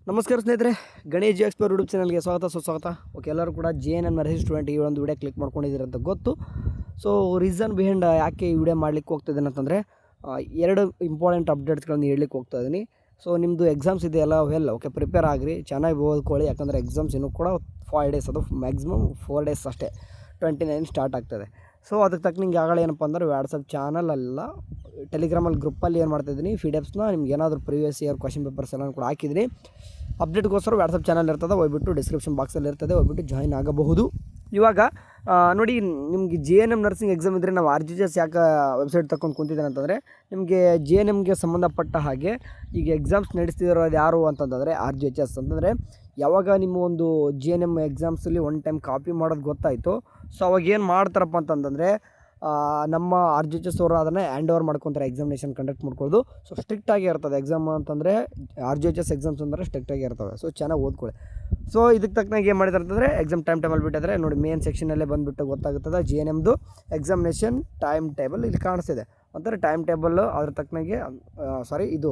ನಮಸ್ಕಾರ ಸ್ನೇಹಿತರೆ, Ganesh G explore YouTube ಚಾನಲ್ಗೆ ಸುಸ್ವಾಗತ. ಓಕೆ, ಎಲ್ಲರೂ ಕೂಡ JNN ನರ್ಸಿಂಗ್ ಸ್ಟೂಡೆಂಟ್ ಈ ಒಂದು ವಿಡಿಯೋ ಕ್ಲಿಕ್ ಮಾಡ್ಕೊಂಡಿದ್ದೀರಿ ಅಂತ ಗೊತ್ತು. ಸೊ ರೀಸನ್ ಬಿಹೈಂಡ್ ಯಾಕೆ ಈ ವಿಡಿಯೋ ಮಾಡ್ಲಿಕ್ಕೆ ಹೋಗ್ತಾಯಿದ್ದೀನಿ ಅಂತಂದರೆ ಎರಡು ಇಂಪಾರ್ಟೆಂಟ್ ಅಪ್ಡೇಟ್ಸ್ಗಳನ್ನು ಹೇಳಲಿಕ್ಕೆ ಹೋಗ್ತಾ ಇದ್ದೀನಿ. ಸೊ ನಿಮ್ಮದು ಎಕ್ಸಾಮ್ಸ್ ಇದೆಯಲ್ಲ, ಓಕೆ ಪ್ರಿಪೇರ್ ಆಗಿರಿ, ಚೆನ್ನಾಗಿ ಓದ್ಕೊಳ್ಳಿ. ಯಾಕಂದರೆ ಎಕ್ಸಾಮ್ಸ್ ಇನ್ನೂ ಕೂಡ 5 ಡೇಸ್, ಅದು ಮ್ಯಾಕ್ಸಿಮಮ್ 4 ಡೇಸ್ ಅಷ್ಟೇ, 29 ಸ್ಟಾರ್ಟ್ ಆಗ್ತದೆ. ಸೊ ಅದಕ್ಕೆ ತಕ್ಕನಿಗೆ ಆಗಲೇ ಏನಪ್ಪ ಅಂದ್ರೆ ವಾಟ್ಸಪ್ ಚಾನಲಲ್ಲ, ಟೆಲಿಗ್ರಾಮಲ್ಲಿ ಗ್ರೂಪಲ್ಲಿ ಏನು ಮಾಡ್ತಾಯಿದ್ದೀನಿ, PDFsನ ನಿಮ್ಗೆ ಏನಾದರೂ ಪ್ರೀವಿಯಸ್ ಇಯರ್ ಕ್ವಶನ್ ಪೇಪರ್ಸ್ ಎಲ್ಲ ಕೂಡ ಹಾಕಿದ್ದೀನಿ. ಅಪ್ಡೇಟ್ಗೋಸ್ಕರ ವಾಟ್ಸಪ್ ಚಾನಲ್ ಇರ್ತದೆ, ಹೋಗ್ಬಿಟ್ಟು ಡಿಸ್ಕ್ರಿಪ್ಷನ್ ಬಾಕ್ಸಲ್ಲಿ ಇರ್ತದೆ, ಹೋಗ್ಬಿಟ್ಟು ಜಾಯಿನ್ ಆಗಬಹುದು. ಇವಾಗ ನೋಡಿ, ನಿಮಗೆ JNM ನರ್ಸಿಂಗ್ ಎಕ್ಸಾಮ್ ಇದ್ದರೆ ನಾವು RGHS ಯಾಕೆ ವೆಬ್ಸೈಟ್ ತಗೊಂಡು ಕುಂತಿದ್ದೇನೆ ಅಂತಂದರೆ, ನಿಮಗೆ JNMಗೆ ಸಂಬಂಧಪಟ್ಟ ಹಾಗೆ ಈಗ ಎಕ್ಸಾಮ್ಸ್ ನಡೆಸ್ತಿರೋದು ಯಾರು ಅಂತಂದರೆ RGHS ಅಂತಂದರೆ, ಯಾವಾಗ ನಿಮ್ಮ ಒಂದು JNM ಎಕ್ಸಾಮ್ಸಲ್ಲಿ ಒನ್ ಟೈಮ್ ಕಾಪಿ ಮಾಡೋದು ಗೊತ್ತಾಯಿತು. ಸೊ ಅವಾಗ ಏನು ಮಾಡ್ತಾರಪ್ಪ ಅಂತಂದರೆ, ನಮ್ಮ RGHS ಅವರು ಅದನ್ನು ಹ್ಯಾಂಡ್ ಓವರ್ ಮಾಡ್ಕೊತಾರೆ, ಎಕ್ಸಾಮಿನೇಷನ್ ಕಂಡಕ್ಟ್ ಮಾಡ್ಕೊಳ್ಳೋದು. ಸೊ ಸ್ಟ್ರಿಕ್ಟಾಗಿ ಇರ್ತದೆ ಎಕ್ಸಾಮ್ ಅಂತಂದರೆ, RGHS ಎಕ್ಸಾಮ್ಸ್ ಅಂದರೆ ಸ್ಟ್ರಿಕ್ಟಾಗಿ ಇರ್ತವೆ. ಸೊ ಚೆನ್ನಾಗಿ ಓದ್ಕೊಳ್ಳಿ. ಸೊ ಇದಕ್ಕೆ ತಕ್ಕನಾಗಿ ಏನು ಮಾಡಿದ್ದಾರೆ ಅಂತಂದರೆ, ಎಕ್ಸಾಮ್ ಟೈಮ್ ಟೇಬಲ್ ಬಿಟ್ಟಿದ್ದಾರೆ ನೋಡಿ, ಮೇನ್ ಸೆಕ್ಷನಲ್ಲೇ ಬಂದುಬಿಟ್ಟು ಗೊತ್ತಾಗುತ್ತದೆ JNMದು ಎಕ್ಸಾಮಿನೇಷನ್ ಟೈಮ್ ಟೇಬಲ್ ಇಲ್ಲಿ ಕಾಣಿಸ್ತಿದೆ. ಅಂದರೆ ಟೈಮ್ ಟೇಬಲ್ಲು ಅದ್ರ ತಕ್ಕನಾಗೆ ಇದು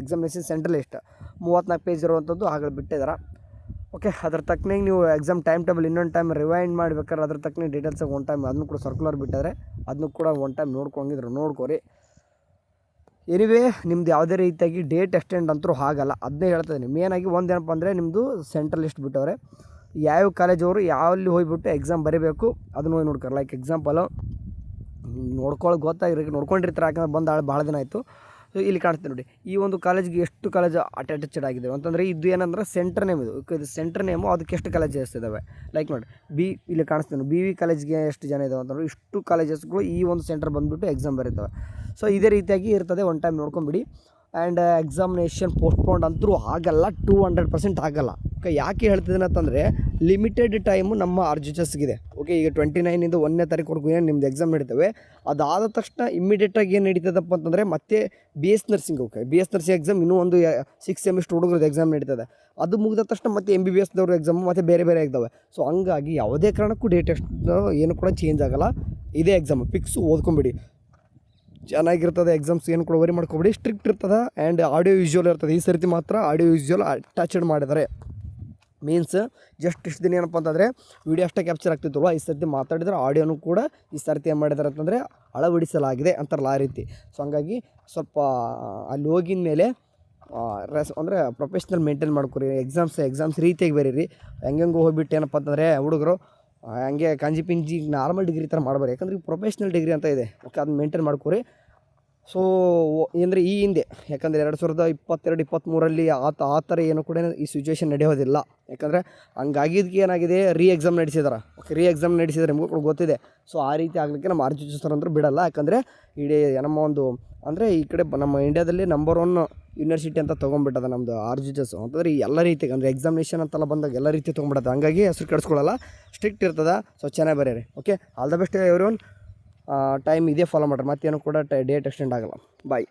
ಎಕ್ಸಾಮಿನೇಷನ್ ಸೆಂಟ್ರಲ್ ಲಿಸ್ಟ್ 34 ಪೇಜ್ ಇರುವಂಥದ್ದು ಆಗಲೇ ಬಿಟ್ಟಿದ್ದಾರೆ. ಓಕೆ, ಅದ್ರ ತಕ್ಕನಾಗಿ ನೀವು ಎಕ್ಸಾಮ್ ಟೈಮ್ ಟೇಬಲ್ ಇನ್ನೊಂದು ಟೈಮ್ ರಿವೈಂಡ್ ಮಾಡ್ಬೇಕಾದ್ರೆ ಅದ್ರ ತಕ್ಕನಾಗಿ ಡೀಟೇಲ್ಸಾಗಿ ಒನ್ ಟೈಮ್ ಅದನ್ನು ಕೂಡ ಸರ್ಕ್ಯುಲರ್ ಬಿಟ್ಟಿದ್ದಾರೆ, ಅದನ್ನು ಕೂಡ ಒನ್ ಟೈಮ್ ನೋಡ್ಕೊರಿ. ಎನಿವೇ ನಿಮ್ದು ಯಾವುದೇ ರೀತಿಯಾಗಿ ಡೇಟ್ ಎಕ್ಸ್ಟೆಂಡ್ ಅಂತೂ ಆಗಲ್ಲ, ಅದನ್ನೇ ಹೇಳ್ತಾಯಿದ್ದೀನಿ. ಮೇನಾಗಿ ಒಂದೇನಪ್ಪ ಅಂದರೆ, ನಿಮ್ಮದು ಸೆಂಟ್ರಲ್ ಲಿಸ್ಟ್ ಬಿಟ್ಟವ್ರೆ, ಯಾವ ಕಾಲೇಜವರು ಯಾವಲ್ಲಿ ಹೋಗಿಬಿಟ್ಟು ಎಕ್ಸಾಮ್ ಬರೀಬೇಕು ಅದನ್ನು ಹೋಗಿ ನೋಡ್ತಾರೆ. ಲೈಕ್ ಎಕ್ಸಾಂಪಲು ನೋಡ್ಕೊಂಡಿರ್ತಾರೆ, ಯಾಕಂದ್ರೆ ಬಂದು ಭಾಳ ದಿನ ಆಯಿತು. ಸೊ ಇಲ್ಲಿ ಕಾಣಿಸ್ತೀನಿ ನೋಡಿ, ಈ ಒಂದು ಕಾಲೇಜಿಗೆ ಎಷ್ಟು ಕಾಲೇಜ್ ಅಟ್ಯಾಚೆಡ್ ಆಗಿದೆ ಅಂತಂದರೆ, ಇದು ಏನಂದ್ರೆ ಸೆಂಟ್ರ್ ನೇಮ್, ಇದು ಸೆಂಟ್ರ್ ನೇಮು, ಅದಕ್ಕೆ ಎಷ್ಟು ಕಾಲೇಜಸ್ ಇದ್ದಾವೆ. ಲೈಕ್ ನೋಡಿ, ಇಲ್ಲಿ ಕಾಣಿಸ್ತೀನಿ, BV ಕಾಲೇಜ್ಗೆ ಎಷ್ಟು ಜನ ಇದ್ದಾವೆ ಅಂತಂದ್ರೆ, ಇಷ್ಟು ಕಾಲೇಜಸ್ಗಳು ಈ ಒಂದು ಸೆಂಟರ್ ಬಂದುಬಿಟ್ಟು ಎಕ್ಸಾಮ್ ಬರೀತವೆ. ಸೊ ಇದೇ ರೀತಿಯಾಗಿ ಇರ್ತದೆ, ಒನ್ ಟೈಮ್ ನೋಡ್ಕೊಂಬಿಡಿ. ಆ್ಯಂಡ್ ಎಕ್ಸಾಮಿನೇಷನ್ ಪೋಸ್ಟ್ಪೋಂಡ್ ಅಂತೂ ಆಗಲ್ಲ, 200% ಆಗಲ್ಲ. ಓಕೆ, ಯಾಕೆ ಹೇಳ್ತಿದ್ದೀನಿ ಅಂತಂದರೆ, ಲಿಮಿಟೆಡ್ ಟೈಮು ನಮ್ಮ RGHSಗಿದೆ. ಓಕೆ, ಈಗ 29ಇಂದ 1ನೇ ತಾರೀಕುವರೆಗೂ ಏನು ನಿಮ್ಮದು ಎಕ್ಸಾಮ್ ನಡೀತವೆ, ಅದಾದ ತಕ್ಷಣ ಇಮ್ಮಿಡಿಯೇಟಾಗಿ ಏನು ನಡೀತದಪ್ಪ ಅಂತಂದರೆ, ಮತ್ತೆ BS nursing. Okay, BS nursing exam ಇನ್ನೂ ಒಂದು 6 ಸೆಮಿಸ್ಟರ್ ಹುಡುಗರದ್ದು ಎಕ್ಸಾಮ್ ನಡೀತದೆ. ಅದು ಮುಗಿದ ತಕ್ಷಣ ಮತ್ತೆ MBBSದವ್ರ ಎಕ್ಸಾಮು ಮತ್ತು ಬೇರೆ ಇದ್ದಾವೆ. ಸೊ ಹಂಗಾಗಿ ಯಾವುದೇ ಕಾರಣಕ್ಕೂ ಡೇಟ್ ಏನು ಕೂಡ ಚೇಂಜ್ ಆಗೋಲ್ಲ, ಇದೇ ಎಕ್ಸಾಮು ಫಿಕ್ಸು. ಓದ್ಕೊಂಬಿಡಿ, ಚೆನ್ನಾಗಿರ್ತದೆ ಎಕ್ಸಾಮ್ಸ್, ಏನು ಕೂಡ ವರಿ ಮಾಡ್ಕೊಬಿಡಿ. ಸ್ಟ್ರಿಕ್ಟ್ ಇರ್ತದೆ ಆ್ಯಂಡ್ ಆಡಿಯೋ ವಿಜುವಲ್ ಇರ್ತದೆ. ಈ ಸರ್ತಿ ಮಾತ್ರ ಆಡಿಯೋ ವಿಜುವಲ್ ಅಟ್ಯಾಚೆಡ್ ಮಾಡಿದ್ದಾರೆ. ಮೀನ್ಸ್ ಜಸ್ಟ್ ಇಷ್ಟು ದಿನ ಏನಪ್ಪ ಅಂತಂದರೆ ವೀಡಿಯೋ ಅಷ್ಟೇ ಕ್ಯಾಪ್ಚರ್ ಆಗ್ತಿತ್ತಲ್ಲ, ಈ ಸರ್ತಿ ಮಾತಾಡಿದ್ರೆ ಆಡಿಯೋನು ಕೂಡ ಈ ಸರ್ತಿ ಏನು ಮಾಡಿದ್ದಾರೆ ಅಂತಂದರೆ ಅಳವಡಿಸಲಾಗಿದೆ ಅಂತಾರಲ್ಲ, ಆ ರೀತಿ. ಸೊ ಹಂಗಾಗಿ ಸ್ವಲ್ಪ ಅಲ್ಲಿ ಹೋಗಿದ ಮೇಲೆ ಅಂದರೆ ಪ್ರೊಫೆಷ್ನಲ್ ಮೇಂಟೈನ್ ಮಾಡ್ಕೊರಿ. ಎಕ್ಸಾಮ್ಸ್ ರೀತಿಯಾಗಿ ಬರೀರಿ. ಹೆಂಗೆಂಗೋ ಹೋಗ್ಬಿಟ್ಟು ಏನಪ್ಪ ಅಂತಂದರೆ ಹುಡುಗರು ಹಂಗೆ ಕಂಜಿ ಪಿಂಜಿ ನಾರ್ಮಲ್ ಡಿಗ್ರಿ ಥರ ಮಾಡಬಾರ್ದು, ಯಾಕಂದರೆ ಈಗ ಪ್ರೊಫೆಷ್ನಲ್ ಡಿಗ್ರಿ ಅಂತ ಇದೆ. ಓಕೆ, ಅದನ್ನ ಮೇಂಟೈನ್ ಮಾಡ್ಕೊರಿ. ಸೊ ಅಂದರೆ ಈ ಹಿಂದೆ, ಯಾಕಂದರೆ 2022-23 ಆ ಥರ ಏನೂ ಕೂಡ ಈ ಸಿಚುವೇಷನ್ ನಡೆಯೋದಿಲ್ಲ. ಯಾಕಂದರೆ ಹಂಗಾಗಿದ್ದಕ್ಕೆ ಏನಾಗಿದೆ, ಎಕ್ಸಾಮ್ ನಡೆಸಿದಾರೆ. ಓಕೆ, ಎಕ್ಸಾಮ್ ನಡೆಸಿದ್ರೆ ನಿಮಗೂ ಕೂಡ ಗೊತ್ತಿದೆ. ಸೊ ಆ ರೀತಿ ಆಗಲಿಕ್ಕೆ ನಮ್ಮ RGHS ಅಂತೂ ಬಿಡಲ್ಲ. ಯಾಕಂದರೆ ಇಡೀ ನಮ್ಮ ಒಂದು ಅಂದರೆ ಈ ಕಡೆ ನಮ್ಮ ಇಂಡಿಯಾದಲ್ಲಿ ನಂಬರ್ 1 ಯೂನಿವರ್ಸಿಟಿ ಅಂತ ತೊಗೊಂಡ್ಬಿಟ್ಟದ ನಮ್ಮದು RGHS ಅಂತಂದರೆ, ಎಲ್ಲ ರೀತಿಗೆ ಅಂದರೆ ಎಕ್ಸಾಮಿನೇಷನ್ ಅಂತೆಲ್ಲ ಬಂದಾಗ ಎಲ್ಲ ರೀತಿ ತೊಗೊಂಡ್ಬಿಡೋದು. ಹಂಗಾಗಿ ಹೆಸರು ಕೆಡಿಸ್ಕೊಳ್ಳಲ್ಲ, ಸ್ಟ್ರಿಕ್ಟ್ ಇರ್ತದೆ. ಸೊ ಚೆನ್ನಾಗಿ ಬರೀರಿ. Okay, all the best everyone. Time ಇದೇ ಫಾಲೋ ಮಾಡ್ರಿ, ಮತ್ತೇನು ಕೂಡ ಡೇಟ್ ಎಕ್ಸ್ಟೆಂಡ್ ಆಗಲ್ಲ. ಬಾಯ್.